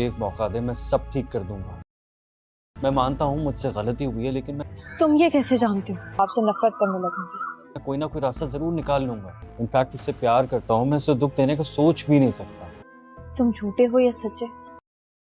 एक मौका दे, मैं सब ठीक कर दूंगा। मैं मानता हूँ मुझसे गलती हुई है, लेकिन तुम ये कैसे जानते हो? आपसे नफरत करने लगूंगी। मैं कोई ना कोई रास्ता जरूर निकाल लूंगा। इनफैक्ट उससे प्यार करता हूँ, मैं उसे दुख देने का सोच भी नहीं सकता। तुम झूठे हो या सच्चे?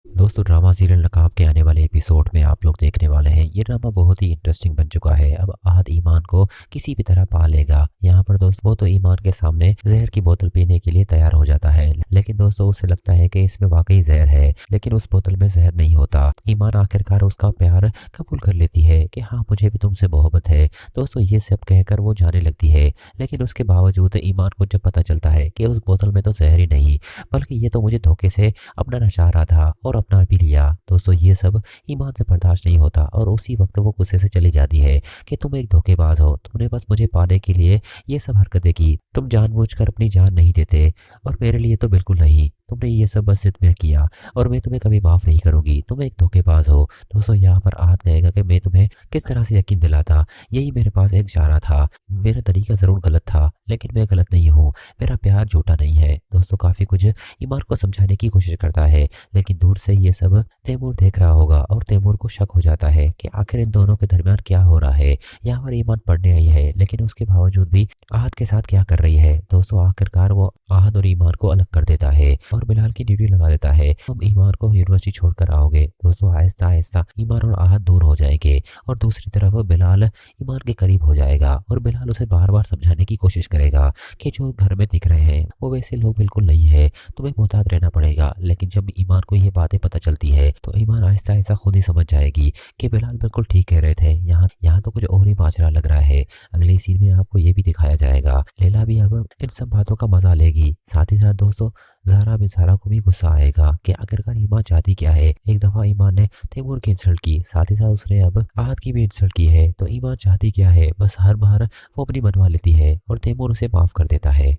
दोस्तों, ड्रामा सीरियल नकाब के आने वाले एपिसोड में आप लोग देखने वाले हैं। ये ड्रामा बहुत ही इंटरेस्टिंग बन चुका है। अब आहद ईमान को किसी भी तरह पा लेगा। यहाँ पर दोस्तों वो तो ईमान के सामने जहर की बोतल पीने के लिए तैयार हो जाता है, लेकिन दोस्तों उसे लगता है कि इसमें वाकई जहर है, लेकिन उस बोतल में जहर नहीं होता। ईमान आखिरकार उसका प्यार कबूल कर लेती है कि हाँ, मुझे भी तुमसे मोहब्बत है। दोस्तों ये सब कहकर वो जाने लगती है, लेकिन उसके बावजूद ईमान को जब पता चलता है कि उस बोतल में तो जहर ही नहीं, बल्कि ये तो मुझे धोखे से अपनाना चाह रहा था और अपना भी लिया। दोस्तों ये सब ईमान से बर्दाश्त नहीं होता और उसी वक्त वो गुस्से से चली जाती है कि तुम एक धोखेबाज हो, तुमने बस मुझे पाने के लिए ये सब हरकतें की, तुम जानबूझकर अपनी जान नहीं देते और मेरे लिए तो बिल्कुल नहीं, तुमने ये सब बस जिद में किया और मैं तुम्हें कभी माफ नहीं करूंगी, तुम एक धोखेबाज हो। दोस्तों यहाँ पर आहद कहेगा कि मैं तुम्हें किस तरह से यकीन दिलाता, यही मेरे पास एक चारा था, मेरा तरीका जरूर गलत था, लेकिन मैं गलत नहीं हूँ, मेरा प्यार झूठा नहीं है। दोस्तों काफी कुछ ईमान को समझाने की कोशिश करता है, लेकिन दूर से ये सब तैमूर देख रहा होगा और तैमूर को शक हो जाता है कि आखिर इन दोनों के दरमियान क्या हो रहा है। यहाँ पर ईमान पढ़ने आई है, लेकिन उसके बावजूद भी आहद के साथ क्या कर रही है। दोस्तों आखिरकार वो आहद और ईमान को अलग कर देता है और बिलाल की ड्यूटी लगा देता है। तुम ईमान को यूनिवर्सिटी छोड़कर आओगे। दोस्तों आहिस्ता आहिस्ता ईमान और आहद दूर हो जाएंगे और दूसरी तरफ बिलाल ईमान के करीब हो जाएगा और बिलाल उसे बार बार समझाने की कोशिश करेगा कि जो घर में दिख रहे हैं वो वैसे लोग बिल्कुल नहीं है, तुम्हें मोहतात रहना पड़ेगा। लेकिन जब ईमान को ये बातें पता चलती है तो ईमान आहिस्ता आहिस्ता खुद ही समझ जाएगी कि बिलाल बिल्कुल ठीक कह रहे थे। यहाँ तो कुछ और ही माजरा लग रहा है। अगले सीन में आपको ये भी दिखाया जाएगा। लैला भी अब इन सब बातों का मजा लेगी। साथ ही साथ दोस्तों ज़ारा को भी गुस्सा आएगा कि आखिरकार ईमान चाहती क्या है। एक दफा ईमान ने तैमूर की इंसल्ट की, साथ ही साथ उसने अब आहद की भी इंसल्ट की है, तो ईमान चाहती क्या है। बस हर बार वो अपनी मनवा लेती है और तैमूर उसे माफ कर देता है।